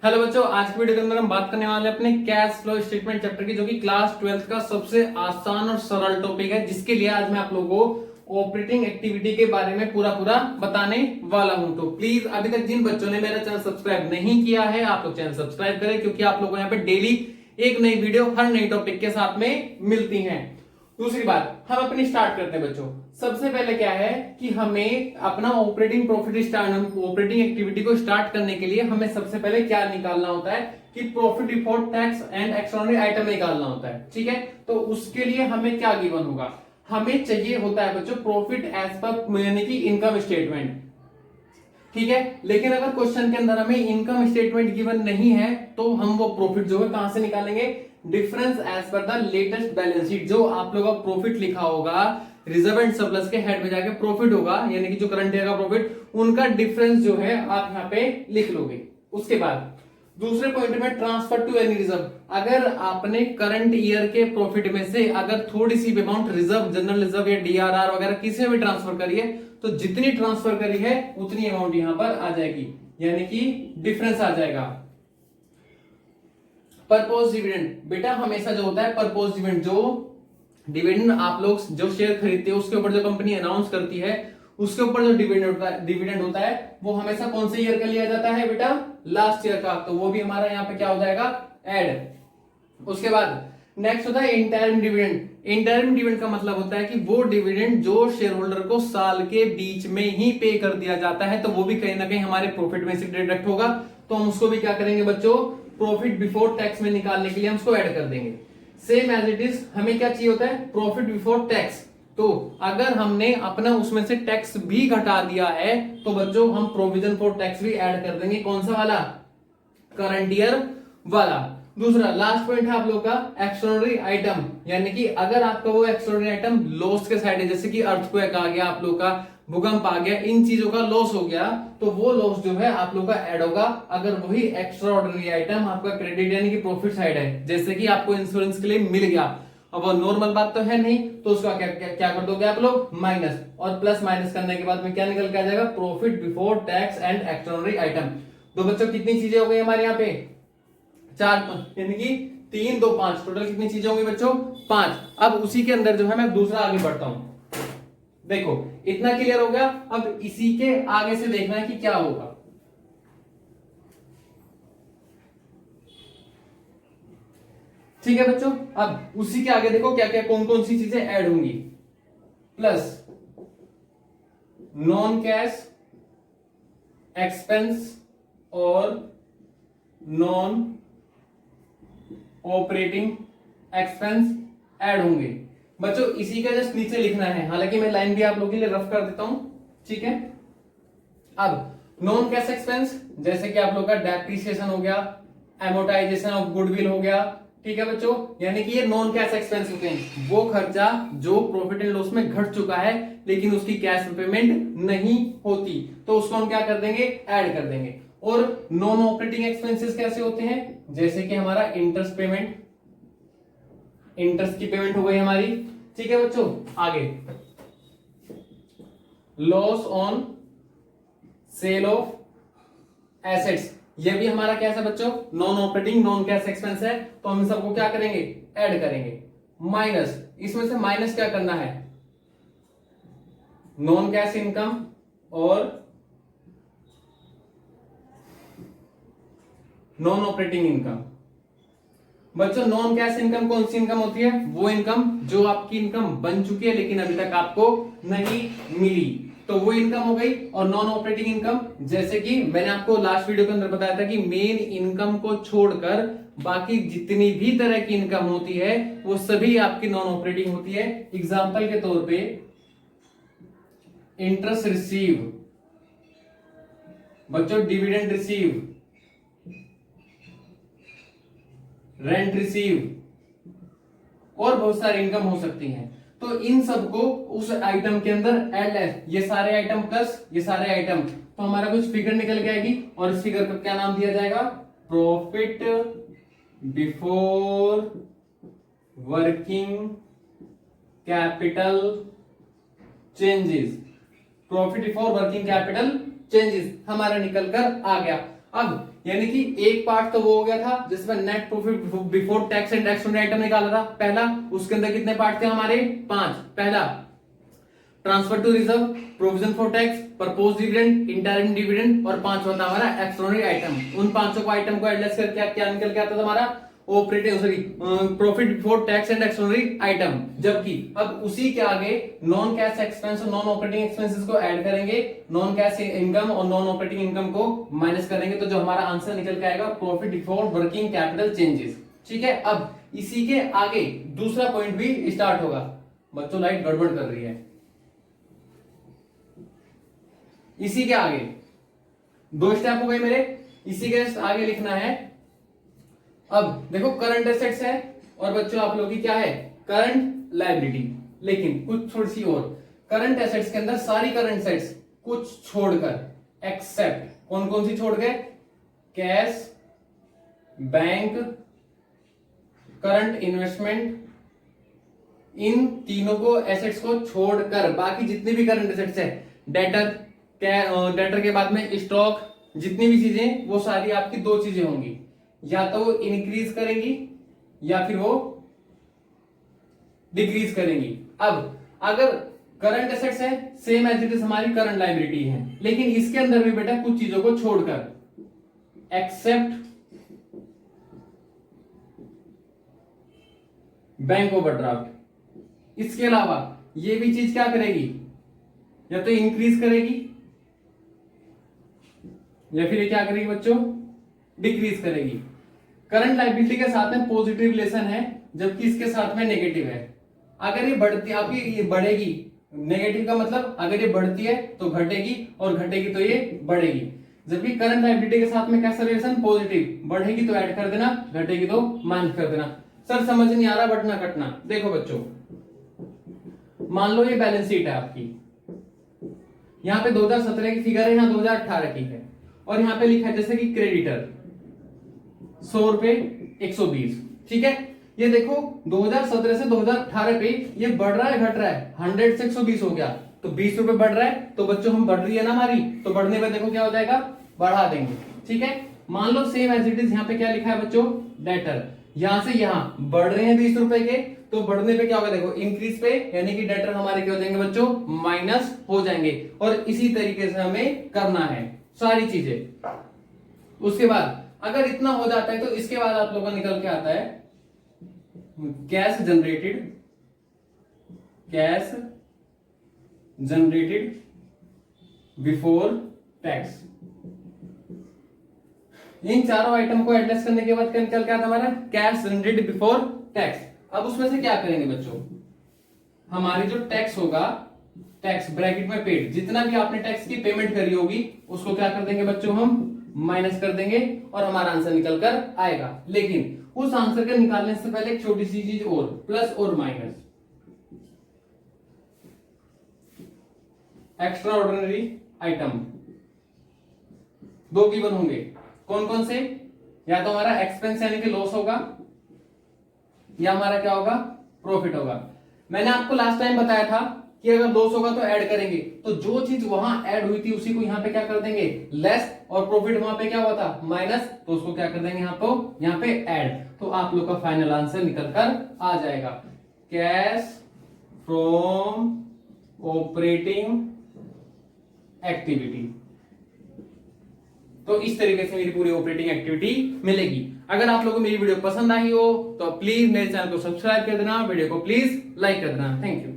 Hello बच्चों, आज की वीडियो के अंदर हम बात करने वाले हैं अपने कैश फ्लो स्टेटमेंट चैप्टर की, जो कि क्लास 12th का सबसे आसान और सरल टॉपिक है, जिसके लिए आज मैं आप लोगों को ऑपरेटिंग एक्टिविटी के बारे में पूरा बताने वाला हूं। तो प्लीज अभी तक जिन बच्चों ने मेरा चैनल सब्सक्राइब नहीं किया है, आप लोग चैनल सब्सक्राइब करें, क्योंकि आप लोगों को यहाँ पे डेली एक नई वीडियो हर नई टॉपिक के साथ में मिलती है। दूसरी बात, हम अपनी स्टार्ट करते हैं बच्चों। सबसे पहले क्या है कि हमें अपना ऑपरेटिंग ऑपरेटिंग एक्टिविटी को स्टार्ट करने के लिए हमें सबसे पहले क्या निकालना होता है कि profit before tax and extraordinary item निकालना होता है। ठीक है, तो उसके लिए हमें क्या गिवन होगा, हमें चाहिए होता है बच्चों प्रॉफिट एज पर यानी कि इनकम स्टेटमेंट। ठीक है, लेकिन अगर क्वेश्चन के अंदर हमें इनकम स्टेटमेंट गिवन नहीं है तो हम वो प्रॉफिट जो है कहां से निकालेंगे, difference as per the latest balance sheet. जो आप लोगों का प्रॉफिट लिखा होगा रिजर्व एंड सरप्लस के हेड में जाके प्रॉफिट होगा, यानी कि जो करंट ईयर का प्रॉफिट, उनका डिफरेंस जो है आप यहाँ पे लिख लोगे। उसके बाद दूसरे पॉइंट में ट्रांसफर टू एनी रिजर्व, अगर आपने करंट ईयर के प्रॉफिट में से अगर थोड़ी सी अमाउंट रिजर्व, जनरल रिजर्व या डीआरआर वगैरह किसी में भी ट्रांसफर करी है, तो जितनी ट्रांसफर करी है उतनी अमाउंट यहां पर आ जाएगी, यानी कि डिफरेंस आ जाएगा। परपोज डिविडेंड, बेटा हमेशा जो होता है परपोज डिविडेंड, जो डिविडेंड आप लोग जो शेयर खरीदते हो उसके ऊपर जो कंपनी अनाउंस करती है, उसके ऊपर जो डिविडेंड होता है वो हमेशा कौन से ईयर का लिया जाता है बेटा, लास्ट ईयर का। तो वो भी हमारा यहाँ पे क्या हो जाएगा, ऐड। उसके बाद नेक्स्ट होता है इंटरिम डिविडेंड। इंटरिम डिविडेंड का मतलब होता है कि वो डिविडेंड जो शेयर होल्डर को साल के बीच में ही पे कर दिया जाता है, तो वो भी कहीं ना कहीं हमारे प्रॉफिट में से डिडक्ट होगा। तो हम उसको भी क्या करेंगे बच्चों, प्रॉफिट बिफोर टैक्स में निकालने के लिए हम उसको ऐड कर देंगे। सेम एज इट इज हमें क्या चाहिए होता है, प्रॉफिट बिफोर टैक्स। तो अगर हमने अपना उसमें से टैक्स भी घटा दिया है तो बच्चों हम प्रोविजन फॉर टैक्स भी ऐड कर देंगे। कौन सा वाला, करंट ईयर वाला। दूसरा लास्ट पॉइंट है आप लोग का एक्स्ट्राऑर्डिनरी आइटम, यानी कि अगर आपका वो एक्स्ट्राऑर्डिनरी आइटम लॉस के साइड है, जैसे कि अर्थक्वेक आ गया, आप लोग का भूकंप आ गया, इन चीजों का लॉस हो गया, तो वो लॉस जो है आप लोग का ऐड होगा अगर वही एक्स्ट्राऑर्डिनरी आइटम आपका क्रेडिट यानी कि प्रॉफिट साइड है, जैसे कि आपको इंश्योरेंस के लिए मिल गया। अब वो नॉर्मल बात तो है नहीं, तो उसका क्या कर दोगे आप लोग, माइनस, और प्लस माइनस करने के बाद में क्या निकल के आ जाएगा, profit before tax and extraordinary item. तो बच्चों कितनी चीजें हो गई हमारे यहाँ पे, चार, यानी कि 3 2 5, टोटल कितनी चीजें होंगी बच्चों, 5। अब उसी के अंदर जो है मैं दूसरा आगे बढ़ता हूं। देखो इतना क्लियर हो गया, अब इसी के आगे से देखना है कि क्या होगा। ठीक है बच्चों, अब उसी के आगे देखो क्या क्या कौन कौन सी चीजें ऐड होंगी। प्लस नॉन कैश एक्सपेंस और नॉन ऑपरेटिंग एक्सपेंस ऐड होंगे। बच्चों इसी का जस्ट नीचे लिखना है, हालांकि मैं लाइन भी आप लोगों के लिए रफ कर देता हूं। ठीक है, अब नॉन कैश एक्सपेंस जैसे कि आप लोग का डेप्रिसिएशन हो गया, एमोटाइजेशन ऑफ गुडविल हो गया। ठीक है बच्चों, यानी कि ये नॉन कैश एक्सपेंस होते हैं, वो खर्चा जो प्रॉफिट एंड लॉस में घट चुका है लेकिन उसकी कैश पेमेंट नहीं होती, तो उसको हम क्या कर देंगे, ऐड कर देंगे। और नॉन ऑपरेटिंग एक्सपेंसेस कैसे होते हैं, जैसे कि हमारा इंटरेस्ट पेमेंट, इंटरेस्ट की पेमेंट हो गई हमारी। ठीक है बच्चों, आगे loss on sale of assets, ये भी हमारा कैसा बच्चों, non operating non cash expense है, तो हम सबको क्या करेंगे, ऐड करेंगे। माइनस, इसमें से माइनस क्या करना है, नॉन कैश इनकम और नॉन ऑपरेटिंग इनकम। बच्चों नॉन कैश इनकम कौन सी इनकम होती है, वो इनकम जो आपकी इनकम बन चुकी है लेकिन अभी तक आपको नहीं मिली, तो वो इनकम हो गई। और नॉन ऑपरेटिंग इनकम, जैसे कि मैंने आपको लास्ट वीडियो के अंदर बताया था कि मेन इनकम को छोड़कर बाकी जितनी भी तरह की इनकम होती है वो सभी आपकी नॉन ऑपरेटिंग होती है। एग्जाम्पल के तौर पे इंटरेस्ट रिसीव, बच्चों डिविडेंड रिसीव, रेंट रिसीव, और बहुत सारी इनकम हो सकती हैं। तो इन सबको उस आइटम के अंदर ऐड, ये सारे आइटम प्लस ये सारे आइटम, तो हमारा कुछ फिगर निकल के आएगी, और इस फिगर का क्या नाम दिया जाएगा, profit before working capital changes. Profit before working capital changes हमारा निकल कर आ गया। अब यानी कि एक पार्ट तो वो हो गया था जिसमें net profit before tax and extraordinary item निकाला था पहला। उसके अंदर कितने पार्ट थे हमारे? 5। पहला transfer to reserve, provision for tax, propose dividend, interim dividend, और 5वां था हमारा एक्सट्राऑर्डिनरी आइटम। उन 5 को आइटम को एडजस्ट करके क्या निकल के आता था हमारा? Operating sorry profit before tax and extraordinary item. जबकि अब उसी के आगे नॉन कैश एक्सपेंस और नॉन ऑपरेटिंग एक्सपेंसेस को ऐड करेंगे, नॉन कैश इनकम और नॉन ऑपरेटिंग इनकम को माइनस करेंगे, तो जो हमारा आंसर निकल के आएगा profit before working capital changes. ठीक है, अब इसी के आगे दूसरा पॉइंट भी स्टार्ट होगा। बच्चों लाइट गड़बड़ कर रही है। इसी के आगे 2 स्टेप हो गए मेरे। इसी के आगे लिखना है, अब देखो करंट एसेट्स है और बच्चों आप लोगों की क्या है? Current liability. लेकिन कुछ थोड़ी सी और, करंट एसेट्स के अंदर सारी करंट एसेट्स कुछ छोड़कर, एक्सेप्ट कौन कौन सी छोड़ के? कैश, बैंक, करंट इन्वेस्टमेंट, इन तीनों को एसेट्स को छोड़कर बाकी जितनी भी करंट एसेट्स है, डेटर के बाद में स्टॉक, जितनी भी चीजें, वो सारी आपकी 2 चीजें होंगी, या तो वो इंक्रीज करेंगी या फिर वो डिक्रीज करेंगी। अब अगर करंट एसेट्स है सेम एज इट इज हमारी करंट लायबिलिटी है, लेकिन इसके अंदर भी बेटा कुछ चीजों को छोड़कर, एक्सेप्ट बैंक ओवरड्राफ्ट, इसके अलावा ये भी चीज क्या करेगी? या तो इंक्रीज करेगी या फिर ये क्या करेगी बच्चों? डिक्रीज करेगी। करंट लायबिलिटी के साथ में पॉजिटिव रिलेशन है, जबकि इसके साथ में नेगेटिव है। अगर ये बढ़ती आपकी, ये बढ़ेगी, नेगेटिव का मतलब अगर ये बढ़ती है तो घटेगी और घटेगी तो ये बढ़ेगी। जबकि करंट लायबिलिटी के साथ में कैसा रिलेशन? पॉजिटिव, बढ़ेगी तो ऐड कर देना, घटेगी तो माइनस कर देना। सर समझ नहीं आ रहा, बटना कटना। देखो बच्चों, मान लो ये बैलेंस शीट है आपकी, यहाँ पे 2017 की फिगर है, यहाँ 2018 की है, और यहाँ पे लिखा है जैसे कि क्रेडिटर 100 रुपए 120। ठीक है, ये देखो 2017 से 2018 पे ये बढ़ रहा है घट रहा है? 100 से 120 हो गया, तो 20 रुपए बढ़ रहा है, तो बच्चों हम बढ़ रही है ना हमारी, तो बढ़ने पे देखो क्या हो जाएगा? बढ़ा देंगे। ठीक है, मान लो सेम एज इट इज यहाँ पे क्या लिखा है बच्चों? डेटर, यहां से यहां बढ़ रहे हैं 20 रुपए के, तो बढ़ने पे क्या होगा? देखो इंक्रीज पे, यानी कि डेटर हमारे क्या हो जाएंगे बच्चों? माइनस हो जाएंगे। और इसी तरीके से हमें करना है सारी चीजें। उसके बाद अगर इतना हो जाता है तो इसके बाद आप लोगों का निकल के आता है कैश जनरेटेड बिफोर टैक्स। इन चारों आइटम को एडजस्ट करने के बाद निकल के आता हमारा कैश जनरेटेड बिफोर टैक्स। अब उसमें से क्या करेंगे बच्चों? हमारी जो टैक्स होगा, टैक्स ब्रैकेट में पेड, जितना भी आपने टैक्स की पेमेंट करी होगी उसको क्या कर देंगे बच्चों? हम माइनस कर देंगे और हमारा आंसर निकल कर आएगा। लेकिन उस आंसर के निकालने से पहले एक छोटी सी चीज और, प्लस और minus. Extra ordinary item 2 given होंगे, कौन कौन से? या तो हमारा एक्सपेंस यानी कि लॉस होगा, या हमारा क्या होगा? प्रॉफिट होगा। मैंने आपको लास्ट टाइम बताया था कि अगर लॉस होगा तो ऐड करेंगे, तो जो चीज वहां ऐड हुई थी उसी को यहां पे क्या कर देंगे? लेस, और प्रॉफिट वहां पे क्या हुआ था? माइनस, तो उसको क्या कर देंगे यहाँ पे ऐड। तो आप लोग का फाइनल आंसर निकल कर आ जाएगा कैश फ्रॉम ऑपरेटिंग एक्टिविटी। तो इस तरीके से मेरी पूरी ऑपरेटिंग एक्टिविटी मिलेगी। अगर आप लोगों को मेरी वीडियो पसंद आई हो तो प्लीज मेरे चैनल को सब्सक्राइब कर देना, वीडियो को प्लीज लाइक कर देना। Thank you.